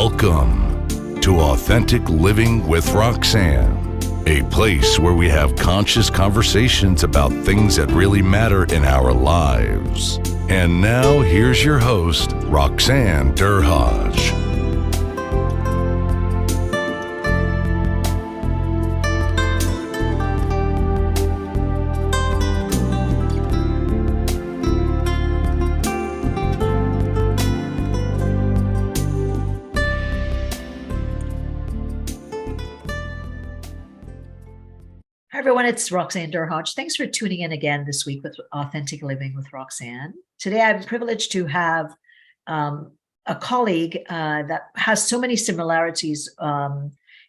Welcome to Authentic Living with Roxanne, a place where we have conscious conversations about things that really matter in our lives. And now, here's your host, Roxanne Derhaj. Hi, everyone. It's Roxanne Derhaj. Thanks for tuning in again this week with Authentic Living with Roxanne. Today, I'm privileged to have a colleague that has so many similarities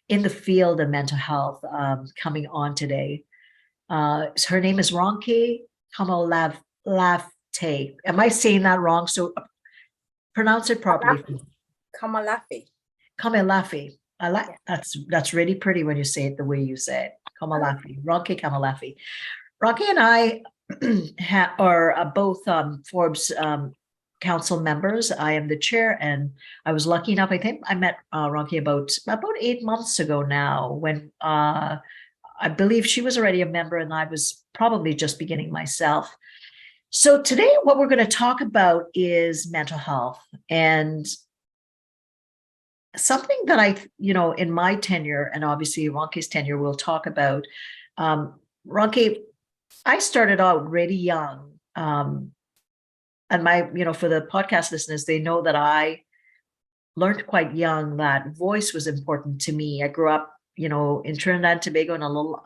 in the field of mental health coming on today. Her name is Ronke Komolafe. Am I saying that wrong? So pronounce it properly. Komolafe. Komolafe. I like that's really pretty when you say it the way you say it. Komolafe, Ronke Komolafe. Ronke and I are both Forbes council members. I am the chair, and I was lucky enough. I think I met Ronke about 8 months ago now, when I believe she was already a member, and I was probably just beginning myself. So today, what we're going to talk about is mental health, and something that in my tenure, and obviously Ronke's tenure, we'll talk about. Ronke, I started out really young. And for the podcast listeners, they know that I learned quite young that voice was important to me. I grew up, in Trinidad and Tobago in a little,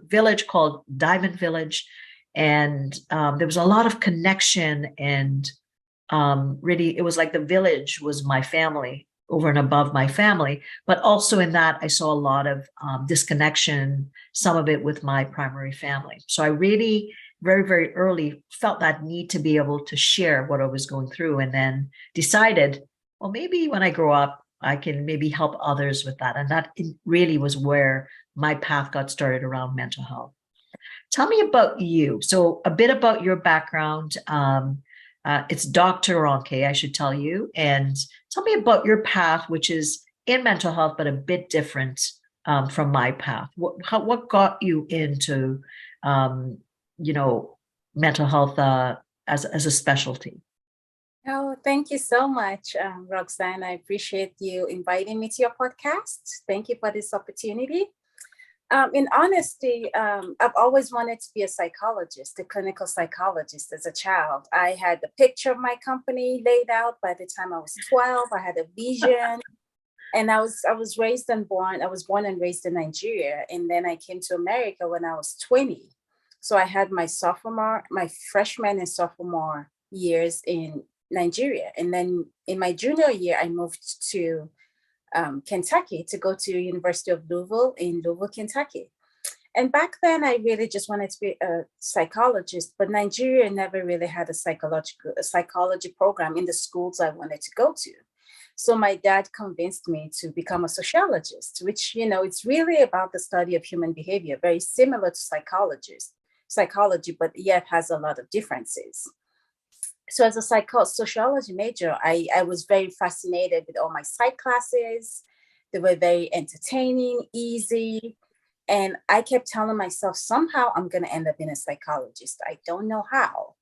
village called Diamond Village. And there was a lot of connection, and really, it was like the village was my family, over and above my family, but also in that I saw a lot of disconnection, some of it with my primary family. So I really, very, very early felt that need to be able to share what I was going through, and then decided, well, maybe when I grow up, I can maybe help others with that. And that really was where my path got started around mental health. Tell me about you. So a bit about your background. It's Dr. Ronke, I should tell you. And tell me about your path, which is in mental health, but a bit different from my path. What got you into, mental health as a specialty? Oh, thank you so much, Roxanne. I appreciate you inviting me to your podcast. Thank you for this opportunity. In honesty, I've always wanted to be a psychologist, a clinical psychologist as a child. I had the picture of my company laid out by the time I was 12. I had a vision, and I was born and raised in Nigeria. And then I came to America when I was 20. So I had my freshman and sophomore years in Nigeria. And then in my junior year, I moved to Kentucky to go to University of Louisville in Louisville, Kentucky. And back then, I really just wanted to be a psychologist, but Nigeria never really had a psychology program in the schools I wanted to go to. So my dad convinced me to become a sociologist, which, it's really about the study of human behavior, very similar to psychology, but yet has a lot of differences. So as a sociology major, I was very fascinated with all my psych classes. They were very entertaining, easy. And I kept telling myself, somehow I'm going to end up being a psychologist. I don't know how.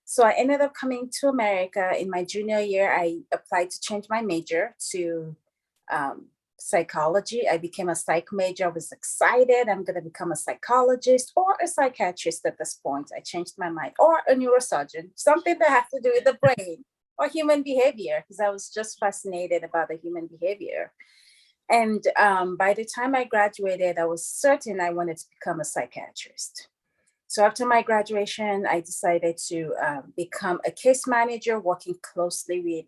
So I ended up coming to America in my junior year. I applied to change my major to psychology. I became a psych major. I was excited. I'm going to become a psychologist or a psychiatrist at this point. I changed my mind, or a neurosurgeon, something that has to do with the brain or human behavior, because I was just fascinated about the human behavior. And by the time I graduated, I was certain I wanted to become a psychiatrist. So after my graduation, I decided to become a case manager, working closely with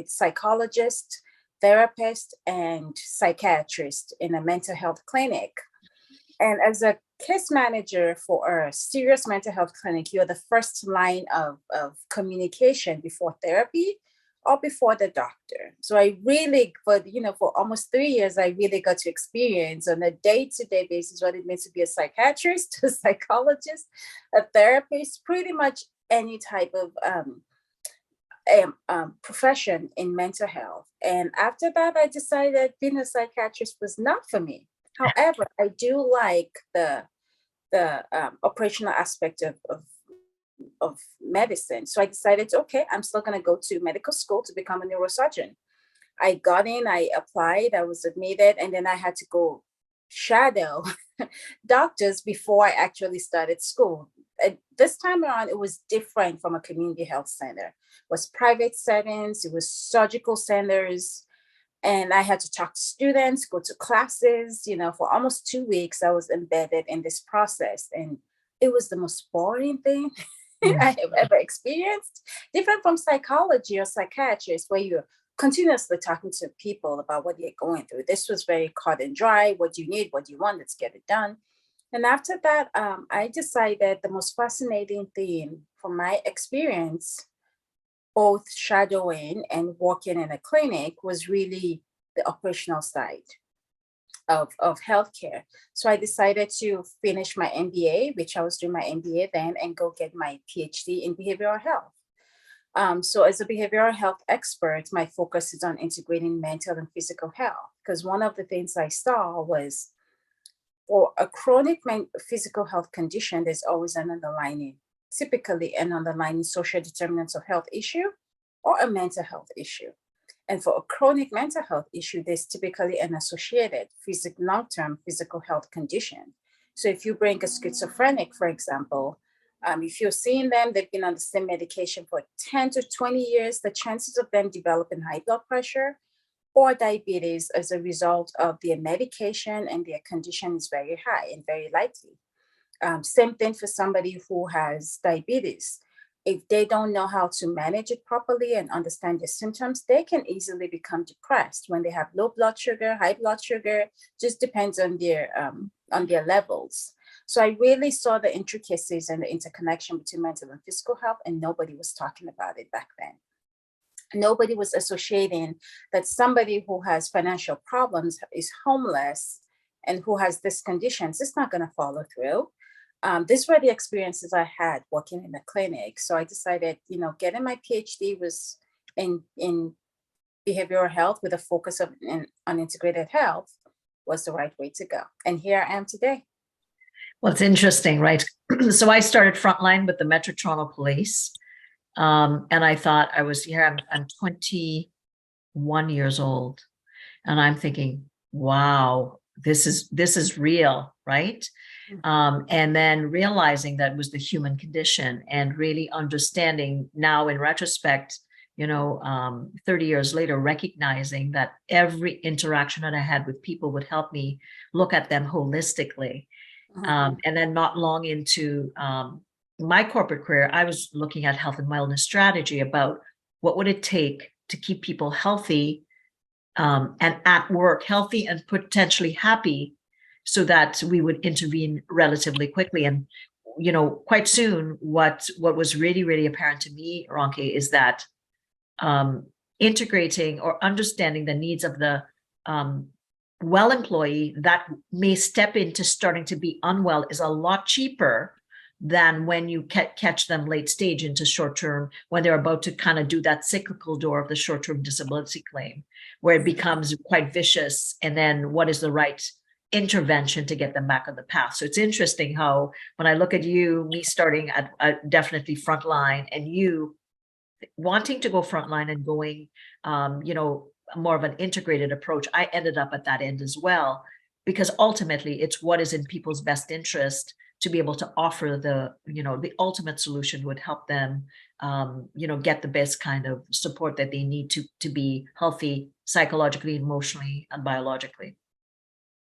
psychologists, therapist, and psychiatrist in a mental health clinic. And as a case manager for a serious mental health clinic, you're the first line of communication before therapy or before the doctor. So I really, for almost 3 years, I really got to experience on a day-to-day basis what it means to be a psychiatrist, a psychologist, a therapist, pretty much any type of profession in mental health. And after that, I decided being a psychiatrist was not for me. However, I do like the operational aspect of medicine. So I decided, okay, I'm still going to go to medical school to become a neurosurgeon. I got in, I applied, I was admitted, and then I had to go shadow doctors before I actually started school. And this time around, it was different from a community health center. It was private settings, it was surgical centers, and I had to talk to students, go to classes. For almost 2 weeks, I was embedded in this process, and it was the most boring thing I have ever experienced. Different from psychology or psychiatrist, where you're continuously talking to people about what they're going through. This was very cut and dry. What do you need? What do you want? Let's get it done. And after that, I decided the most fascinating thing from my experience, both shadowing and working in a clinic, was really the operational side of healthcare. So I decided to finish my MBA, which I was doing my MBA then, and go get my PhD in behavioral health. So as a behavioral health expert, my focus is on integrating mental and physical health, because one of the things I saw was, for a chronic physical health condition, there's always typically an underlying social determinants of health issue or a mental health issue. And for a chronic mental health issue, there's typically an associated long-term physical health condition. So if you bring a schizophrenic, for example, if you're seeing them, they've been on the same medication for 10 to 20 years, the chances of them developing high blood pressure or diabetes as a result of their medication and their condition is very high and very likely. Same thing for somebody who has diabetes. If they don't know how to manage it properly and understand the symptoms, they can easily become depressed when they have low blood sugar, high blood sugar. Just depends on their levels. So I really saw the intricacies and the interconnection between mental and physical health, and nobody was talking about it back then. Nobody was associating that somebody who has financial problems, is homeless, and who has these conditions, it's not going to follow through. These were the experiences I had working in the clinic. So I decided, getting my PhD was in behavioral health with a focus on integrated health was the right way to go. And here I am today. Well, it's interesting, right? So I started frontline with the Metro Toronto Police. And I thought I was here, I'm 21 years old. And I'm thinking, wow, this is real, right? And then realizing that it was the human condition and really understanding now in retrospect, 30 years later, recognizing that every interaction that I had with people would help me look at them holistically. And then not long into my corporate career, I was looking at health and wellness strategy about what would it take to keep people healthy and at work, healthy and potentially happy, so that we would intervene relatively quickly. And, quite soon, what was really, really apparent to me, Ronke, is that integrating or understanding the needs of the well employee that may step into starting to be unwell is a lot cheaper than when you catch them late stage into short term, when they're about to kind of do that cyclical door of the short term disability claim, where it becomes quite vicious. And then what is the right intervention to get them back on the path? So it's interesting how when I look at you, me starting at definitely frontline, and you wanting to go frontline and going, more of an integrated approach, I ended up at that end as well, because ultimately it's what is in people's best interest to be able to offer the ultimate solution would help them, get the best kind of support that they need to be healthy psychologically, emotionally, and biologically.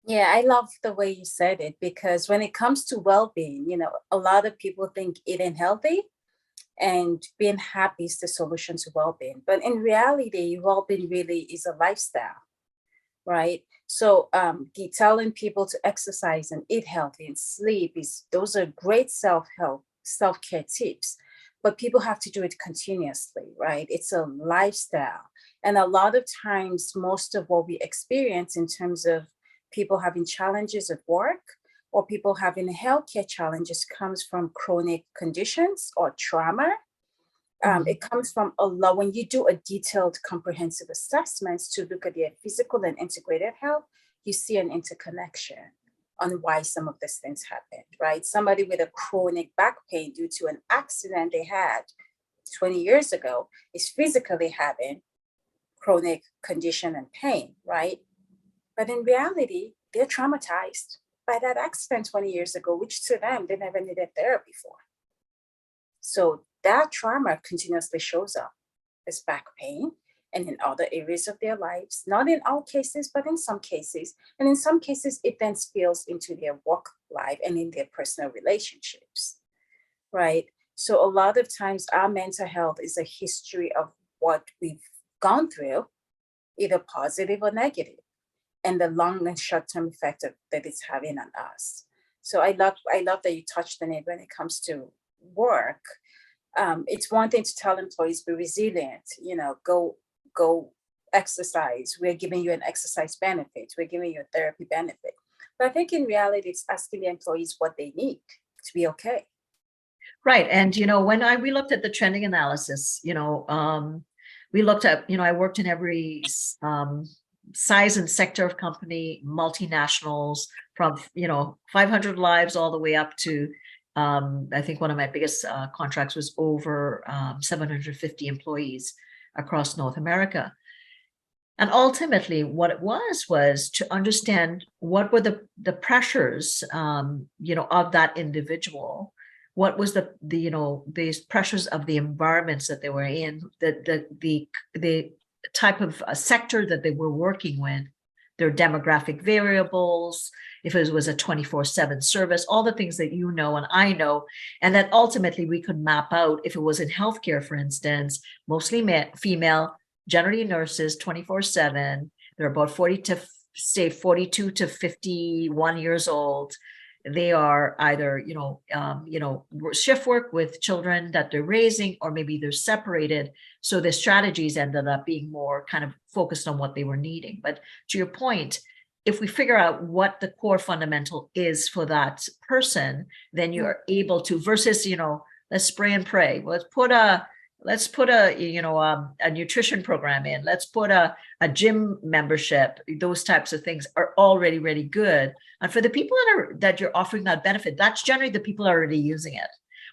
Yeah, I love the way you said it, because when it comes to well-being, a lot of people think eating healthy and being happy is the solution to well-being. But in reality, well-being really is a lifestyle, right? So telling people to exercise and eat healthy and sleep, those are great self-care tips. But people have to do it continuously, right? It's a lifestyle. And a lot of times, most of what we experience in terms of people having challenges at work or people having healthcare challenges comes from chronic conditions or trauma. It comes from a lot. When you do a detailed comprehensive assessments to look at their physical and integrated health, you see an interconnection on why some of these things happened, right? Somebody with a chronic back pain due to an accident they had 20 years ago is physically having chronic condition and pain, right? But in reality, they're traumatized by that accident 20 years ago, which to them, they never needed therapy for. So that trauma continuously shows up as back pain and in other areas of their lives, not in all cases, but in some cases. And in some cases, it then spills into their work life and in their personal relationships, right? So a lot of times our mental health is a history of what we've gone through, either positive or negative, and the long and short-term effect that it's having on us. So I love that you touched on it when it comes to work. It's one thing to tell employees be resilient, go exercise. We're giving you an exercise benefit. We're giving you a therapy benefit. But I think in reality, it's asking the employees what they need to be okay. Right. And, when we looked at the trending analysis, we looked at, I worked in every size and sector of company, multinationals from, 500 lives all the way up to, I think one of my biggest contracts was over 750 employees across North America. And ultimately what it was to understand what were the pressures, of that individual. What was these pressures of the environments that they were in, the type of sector that they were working with, their demographic variables, if it was a 24/7 service, all the things that and I know, and that ultimately we could map out if it was in healthcare, for instance, mostly female, generally nurses, 24/7. They're about 42 to 51 years old. They are either, shift work with children that they're raising, or maybe they're separated. So the strategies ended up being more kind of focused on what they were needing. But to your point, if we figure out what the core fundamental is for that person, then you're able to, versus, let's spray and pray. Let's put a nutrition program in. Let's put a gym membership. Those types of things are already really good. And for the people that you're offering that benefit, that's generally the people already using it.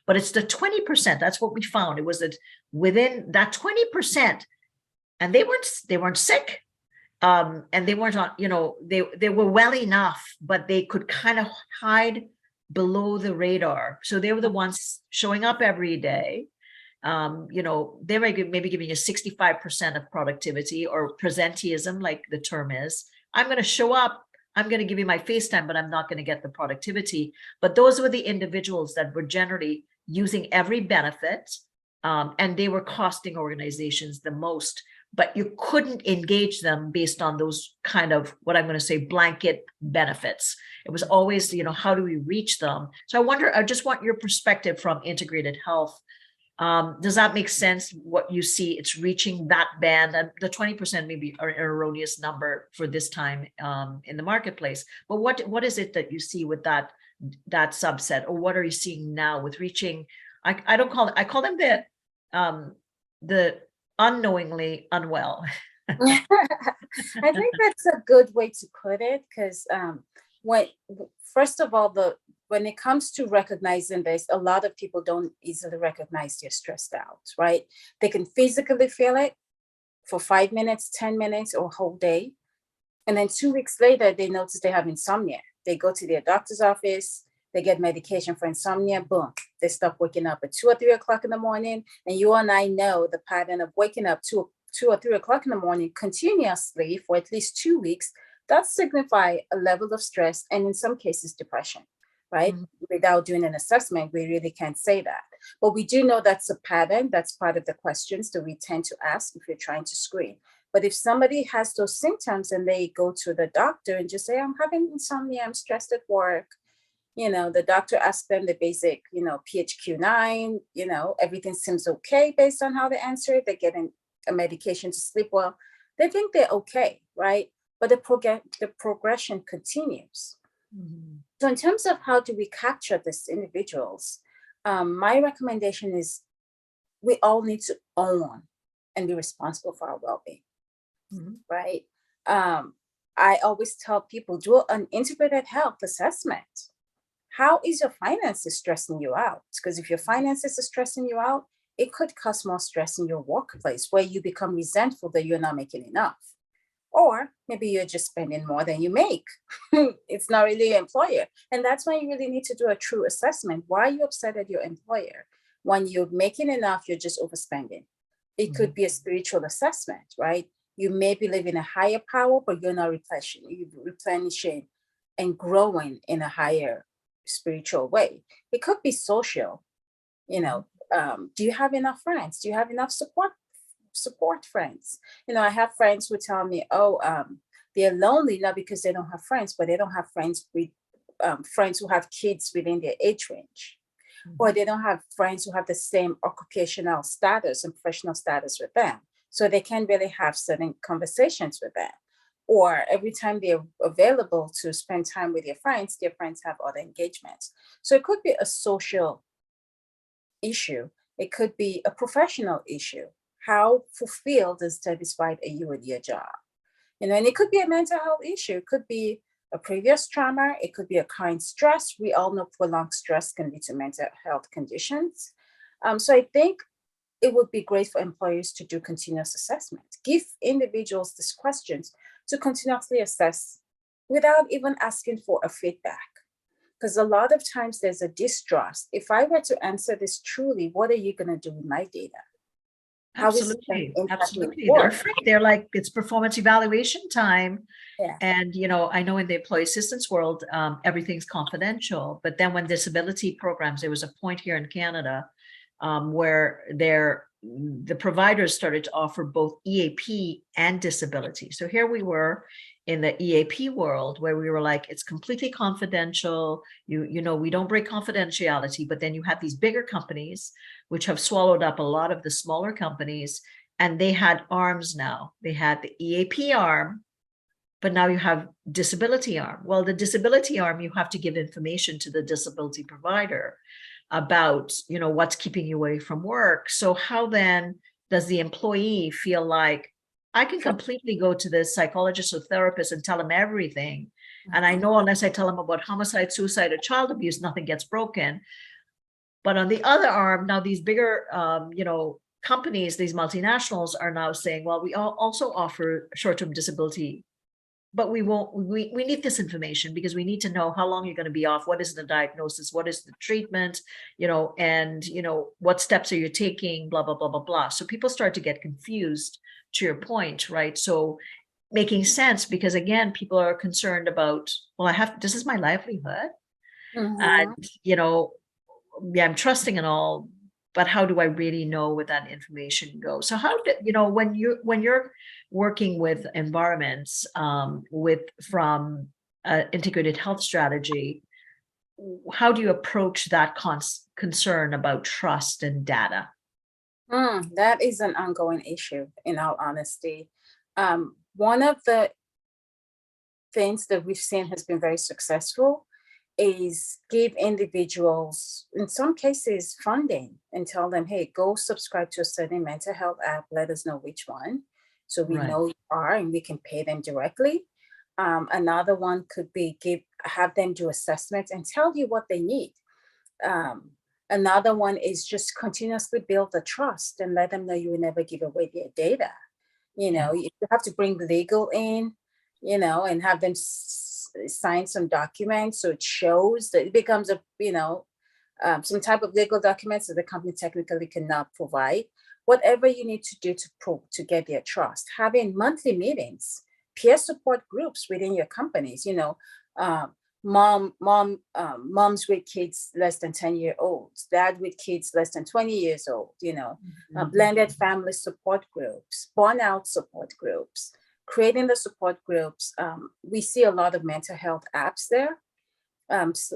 But it's the 20%. That's what we found. It was that within that 20%, and they weren't sick, and they weren't on. They were well enough, but they could kind of hide below the radar. So they were the ones showing up every day. They maybe giving you 65% of productivity, or presenteeism, like the term is. I'm going to show up, I'm going to give you my face time, but I'm not going to get the productivity. But those were the individuals that were generally using every benefit, and they were costing organizations the most. But you couldn't engage them based on those kind of, what I'm going to say, blanket benefits. It was always, how do we reach them? So I just want your perspective from integrated health. Does that make sense? What you see, it's reaching that band, and the 20% may be an erroneous number for this time in the marketplace. But what is it that you see with that subset, or what are you seeing now with reaching? I call them the unknowingly unwell. I think that's a good way to put it, because first of all, when it comes to recognizing this, a lot of people don't easily recognize they're stressed out, right? They can physically feel it for 5 minutes, 10 minutes, or a whole day. And then 2 weeks later, they notice they have insomnia. They go to their doctor's office, they get medication for insomnia, boom, they stop waking up at 2 or 3 o'clock in the morning. And you and I know the pattern of waking up 2 or 3 o'clock in the morning continuously for at least 2 weeks. That signifies a level of stress, and in some cases, depression. Right? Mm-hmm. Without doing an assessment, we really can't say that. But we do know that's a pattern. That's part of the questions that we tend to ask if you're trying to screen. But if somebody has those symptoms and they go to the doctor and just say, I'm having insomnia, I'm stressed at work, the doctor asks them the basic, PHQ-9, everything seems okay based on how they answer it. They're getting a medication to sleep well. They think they're okay, right? But the progression continues. Mm-hmm. So in terms of how do we capture these individuals, my recommendation is we all need to own and be responsible for our well-being, right? I always tell people, do an integrated health assessment. How is your finances stressing you out? Because if your finances are stressing you out, it could cause more stress in your workplace where you become resentful that you're not making enough. Or maybe you're just spending more than you make. It's not really your employer. And that's when you really need to do a true assessment. Why are you upset at your employer? When you're making enough, you're just overspending. It could be a spiritual assessment, right? You may be living a higher power, but you're not replenishing and growing in a higher spiritual way. It could be social. Do you have enough friends? Do you have enough support friends? I have friends who tell me, they're lonely, not because they don't have friends, but they don't have friends with friends who have kids within their age range, or they don't have friends who have the same occupational status and professional status with them, so they can't really have certain conversations with them. Or every time they're available to spend time with their friends have other engagements. So it could be a social issue. It could be a professional issue. How fulfilled and satisfied are you with your job? And it could be a mental health issue. It could be a previous trauma. It could be a current stress. We all know prolonged stress can lead to mental health conditions. So I think it would be great for employers to do continuous assessment. Give individuals these questions to continuously assess without even asking for a feedback. Because a lot of times there's a distrust. If I were to answer this truly, what are you going to do with my data? Absolutely. They're afraid. They're like, it's performance evaluation time. Yeah. And, I know in the employee assistance world, everything's confidential. But then when disability programs, there was a point here in Canada where the providers started to offer both EAP and disability. So here we were in the EAP world where we were like, it's completely confidential. We don't break confidentiality, but then you have these bigger companies which have swallowed up a lot of the smaller companies, and they had arms now. They had the EAP arm, but now you have disability arm. Well, the disability arm, you have to give information to the disability provider about, what's keeping you away from work. So how then does the employee feel like, I can completely go to the psychologist or therapist and tell them everything. And I know unless I tell them about homicide, suicide, or child abuse, nothing gets broken. But on the other arm, now these bigger, companies, these multinationals are now saying, well, we also offer short-term disability, but we need this information because we need to know how long you're going to be off. What is the diagnosis? What is the treatment? And what steps are you taking? Blah, blah, blah, blah, blah. So people start to get confused, to your point, right? So making sense, because again, people are concerned about, well, this is my livelihood. And, I'm trusting and all, but how do I really know where that information goes? So how do, when you're working with environments from integrated health strategy, how do you approach that concern about trust and data? That is an ongoing issue, in all honesty. One of the things that we've seen has been very successful is give individuals, in some cases, funding and tell them, hey, go subscribe to a certain mental health app. Let us know which one. So we know you are, and we can pay them directly. Another one could be have them do assessments and tell you what they need. Another one is just continuously build the trust and let them know you will never give away their data. You have to bring legal in, and have them sign some documents so it shows that it becomes some type of legal documents that the company technically cannot provide. Whatever you need to do to get their trust. Having monthly meetings, peer support groups within your companies, moms with kids less than 10-year-olds, dad with kids less than 20 years old, blended family support groups, burnout support groups, creating the support groups. We see a lot of mental health apps there.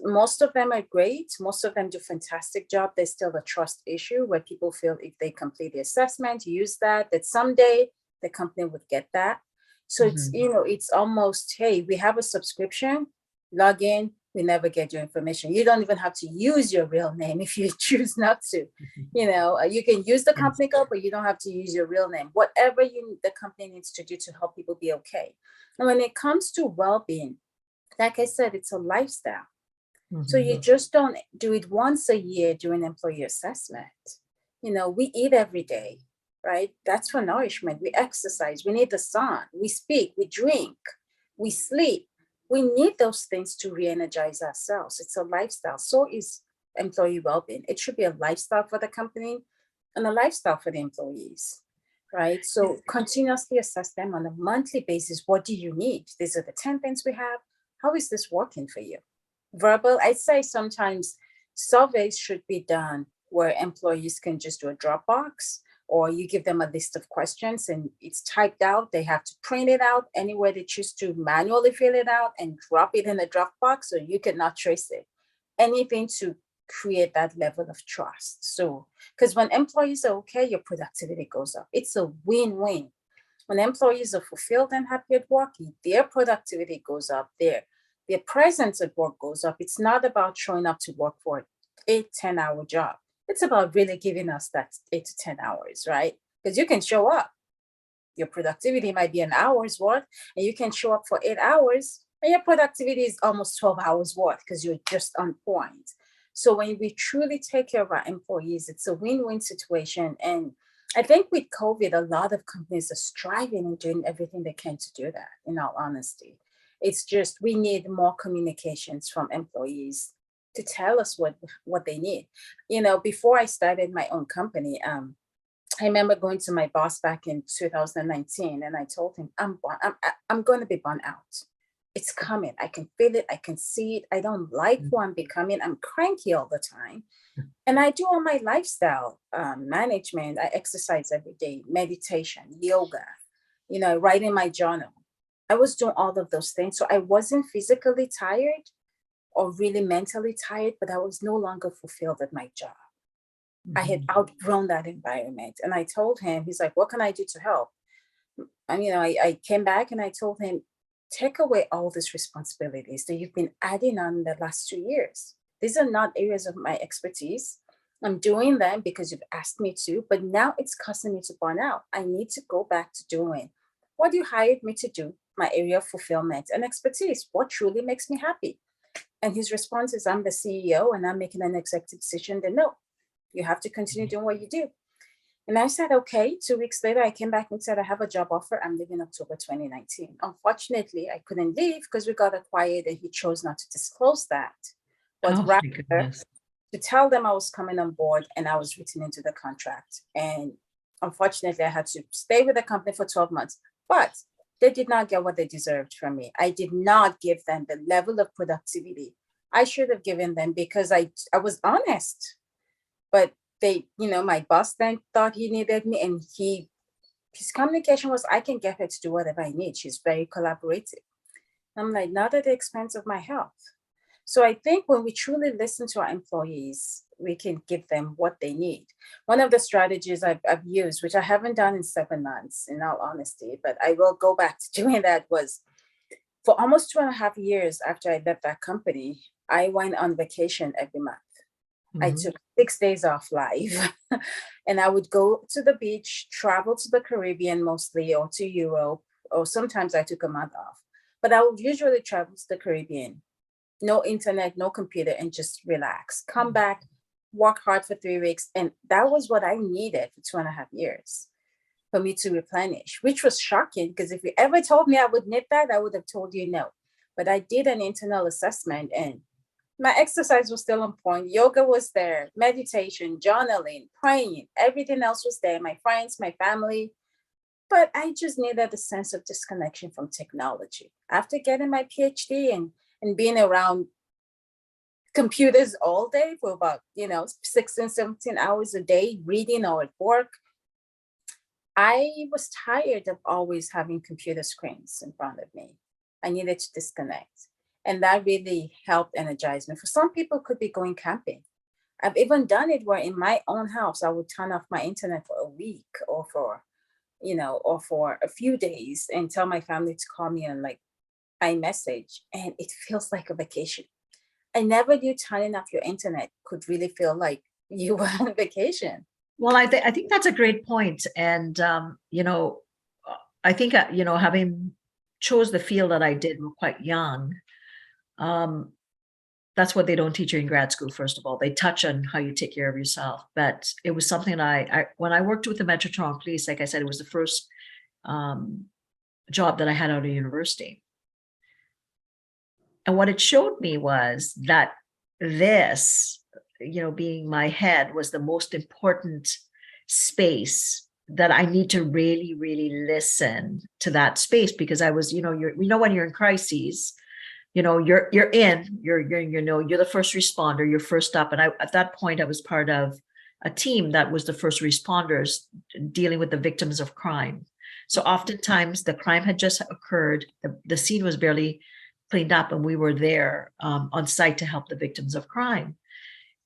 Most of them are great. Most of them do a fantastic job. There's still a trust issue where people feel if they complete the assessment, use that someday the company would get that. So it's almost, hey, we have a subscription, log in, we never get your information. You don't even have to use your real name if you choose not to. You can use the company code, but you don't have to use your real name. Whatever the company needs to do to help people be okay. And when it comes to well-being, like I said, it's a lifestyle. So you just don't do it once a year during employee assessment. We eat every day, right? That's for nourishment. We exercise, we need the sun, we speak, we drink, we sleep. We need those things to re-energize ourselves. It's a lifestyle. So is employee well-being. It should be a lifestyle for the company and a lifestyle for the employees, right? So continuously assess them on a monthly basis. What do you need? These are the 10 things we have. How is this working for you? Verbal, I'd say sometimes surveys should be done where employees can just do a Dropbox, or you give them a list of questions and it's typed out. They have to print it out anywhere they choose to manually fill it out and drop it in a Dropbox so you cannot trace it. Anything to create that level of trust. So, because when employees are okay, your productivity goes up. It's a win-win. When employees are fulfilled and happy at work, their productivity goes up, their presence at work goes up. It's not about showing up to work for an 8-10 hour job. It's about really giving us that 8 to 10 hours, right? Because you can show up. Your productivity might be an hour's worth, and you can show up for 8 hours, and your productivity is almost 12 hours worth because you're just on point. So when we truly take care of our employees, it's a win-win situation. And I think with COVID, a lot of companies are striving and doing everything they can to do that, in all honesty. It's just we need more communications from employees to tell us what they need. Before I started my own company, I remember going to my boss back in 2019, and I told him, I'm going to be burnt out. It's coming. I can feel it. I can see it. I don't like who I'm becoming. I'm cranky all the time. And I do all my lifestyle management. I exercise every day, meditation, yoga, writing my journal. I was doing all of those things. So I wasn't physically tired or really mentally tired, but I was no longer fulfilled at my job. I had outgrown that environment. And I told him, he's like, what can I do to help? And, I came back and I told him, take away all these responsibilities that you've been adding on the last 2 years. These are not areas of my expertise. I'm doing them because you've asked me to, but now it's causing me to burn out. I need to go back to doing what you hired me to do, my area of fulfillment and expertise, what truly makes me happy. And his response is, I'm the CEO and I'm making an executive decision. Then no, you have to continue doing what you do. And I said, okay. 2 weeks later, I came back and said, I have a job offer. I'm leaving October 2019. Unfortunately, I couldn't leave because we got acquired and he chose not to disclose that. But rather to tell them I was coming on board and I was written into the contract. And unfortunately, I had to stay with the company for 12 months. But they did not get what they deserved from me. I did not give them the level of productivity I should have given them because I was honest. But my boss then thought he needed me, and his communication was, I can get her to do whatever I need. She's very collaborative. I'm like, not at the expense of my health. So I think when we truly listen to our employees, we can give them what they need. One of the strategies I've used, which I haven't done in 7 months, in all honesty, but I will go back to doing that, was for almost 2.5 years after I left that company, I went on vacation every month. I took 6 days off live and I would go to the beach, travel to the Caribbean mostly, or to Europe, or sometimes I took a month off. But I would usually travel to the Caribbean, no internet, no computer, and just relax, come back, work hard for 3 weeks. And that was what I needed for 2.5 years for me to replenish, which was shocking because if you ever told me I would need that, I would have told you no. But I did an internal assessment and my exercise was still on point. Yoga was there, meditation, journaling, praying, everything else was there. My friends, my family. But I just needed a sense of disconnection from technology. After getting my PhD and being around computers all day for about, 16, 17 hours a day, reading or at work, I was tired of always having computer screens in front of me. I needed to disconnect. And that really helped energize me. For some people, it could be going camping. I've even done it where in my own house, I would turn off my internet for a week or for a few days and tell my family to call me on like iMessage. And it feels like a vacation. I never knew turning off your internet could really feel like you were on vacation. Well, I think that's a great point. And, I think, having chose the field that I did quite young, um, that's what they don't teach you in grad school, first of all. They touch on how you take care of yourself. But it was something when I worked with the Metro Toronto Police, like I said, it was the first job that I had out of university. And what it showed me was that this, being my head, was the most important space, that I need to really, really listen to that space, because I was, when you're in crises, you're the first responder, you're first up. And at that point, I was part of a team that was the first responders dealing with the victims of crime. So oftentimes the crime had just occurred, the scene was barely cleaned up, and we were there on site to help the victims of crime.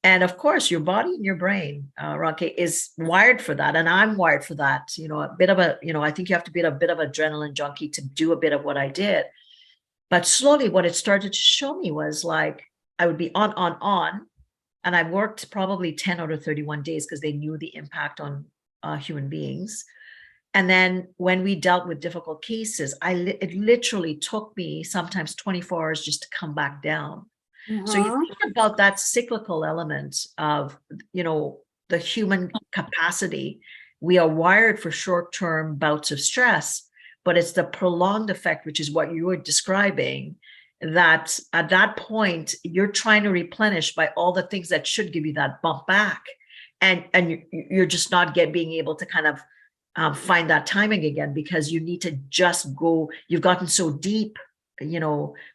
And of course, your body and your brain, Ronke, is wired for that. And I'm wired for that. I think you have to be a bit of adrenaline junkie to do a bit of what I did. But slowly what it started to show me was like, I would be on. And I worked probably 10 out of 31 days because they knew the impact on human beings. And then when we dealt with difficult cases, it literally took me sometimes 24 hours just to come back down. So you think about that cyclical element of, the human capacity. We are wired for short-term bouts of stress, but it's the prolonged effect, which is what you were describing, that at that point, you're trying to replenish by all the things that should give you that bump back. And you're just not being able to kind of find that timing again, because you need to just go, you've gotten so deep,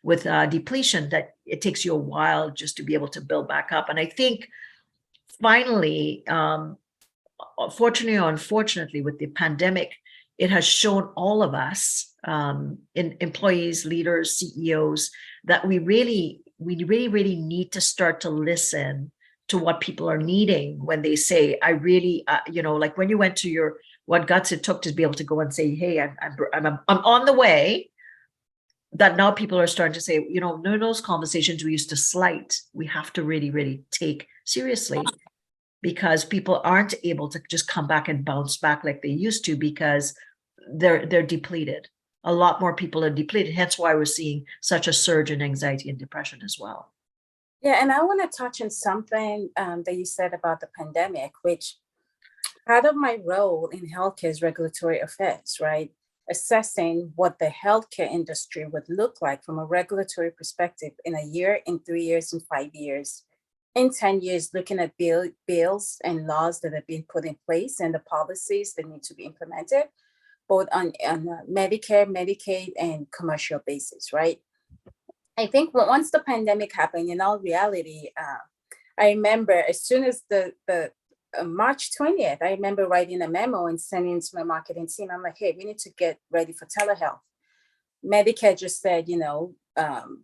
with depletion, that it takes you a while just to be able to build back up. And I think finally, fortunately or unfortunately, with the pandemic, it has shown all of us, employees, leaders, CEOs, that we really need to start to listen to what people are needing when they say, I really, like when you went to what guts it took to be able to go and say, hey, I'm on the way. That now people are starting to say, those conversations we used to slight, we have to really, really take seriously, because people aren't able to just come back and bounce back like they used to, because they're depleted. A lot more people are depleted. Hence why we're seeing such a surge in anxiety and depression as well. Yeah, and I want to touch on something that you said about the pandemic, which part of my role in healthcare is regulatory affairs, right? Assessing what the healthcare industry would look like from a regulatory perspective in a year, in 3 years, in 5 years, in 10 years, looking at bills and laws that have been put in place and the policies that need to be implemented, both on Medicare, Medicaid, and commercial basis, right? I think once the pandemic happened, in all reality, I remember as soon as the March 20th, I remember writing a memo and sending it to my marketing team. I'm like, hey, we need to get ready for telehealth. Medicare just said,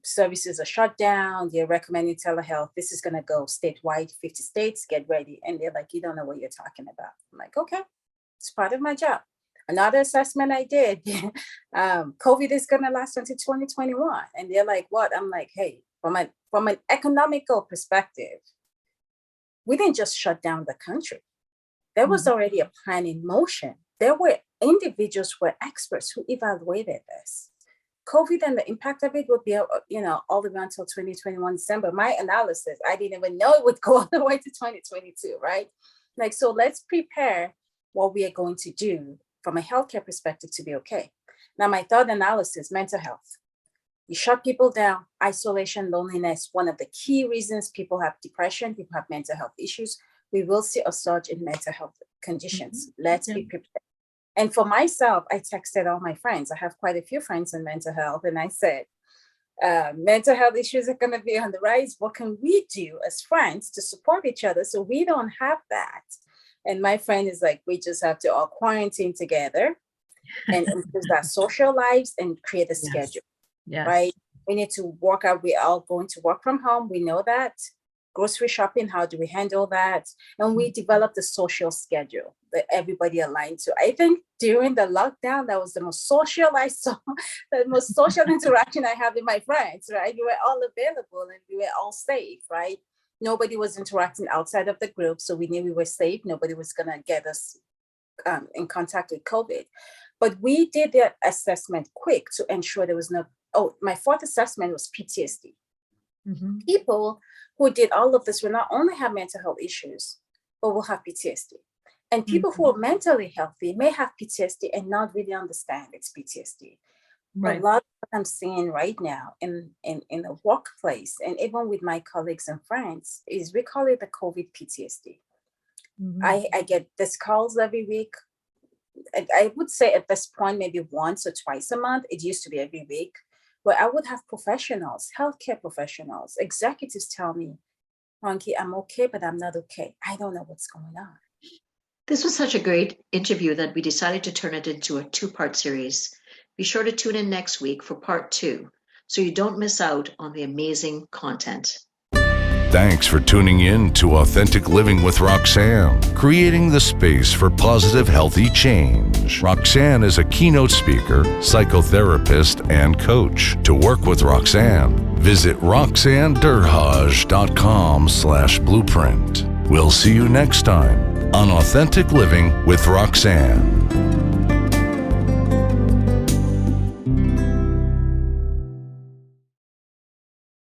services are shut down. They're recommending telehealth. This is going to go statewide, 50 states, get ready. And they're like, you don't know what you're talking about. I'm like, okay, it's part of my job. Another assessment I did, COVID is going to last until 2021. And they're like, what? I'm like, hey, from an economical perspective, we didn't just shut down the country. There was already a plan in motion. There were individuals who were experts who evaluated this. COVID and the impact of it would be, all the way until 2021 December. My analysis, I didn't even know it would go all the way to 2022, right? Like, so let's prepare what we are going to do from a healthcare perspective to be okay. Now, my third analysis, mental health. You shut people down, isolation, loneliness, one of the key reasons people have depression, people have mental health issues. We will see a surge in mental health conditions. Let's be prepared. And for myself, I texted all my friends. I have quite a few friends in mental health. And I said, mental health issues are going to be on the rise. What can we do as friends to support each other so we don't have that? And my friend is like, we just have to all quarantine together and improve our social lives and create a schedule. Yes. Right? We need to work out. We're all going to work from home. We know that. Grocery shopping, how do we handle that? And we developed a social schedule that everybody aligned to. I think during the lockdown, that was the most social I saw, the most social interaction I had with my friends, right? We were all available and we were all safe, right? Nobody was interacting outside of the group, so we knew we were safe. Nobody was going to get us in contact with COVID. But we did the assessment quick to ensure there was no, my fourth assessment was PTSD. Mm-hmm. People who did all of this will not only have mental health issues, but will have PTSD. And people who are mentally healthy may have PTSD and not really understand it's PTSD. Right. A lot of what I'm seeing right now in the workplace, and even with my colleagues and friends, is we call it the COVID PTSD. Mm-hmm. I get these calls every week. I would say at this point, maybe once or twice a month. It used to be every week, where I would have professionals, healthcare professionals, executives tell me, Ronke, I'm okay, but I'm not okay. I don't know what's going on. This was such a great interview that we decided to turn it into a 2-part series. Be sure to tune in next week for part 2, so you don't miss out on the amazing content. Thanks for tuning in to Authentic Living with Roxanne, creating the space for positive, healthy change. Roxanne is a keynote speaker, psychotherapist, and coach. To work with Roxanne, visit roxannederhaj.com/blueprint. We'll see you next time on Authentic Living with Roxanne.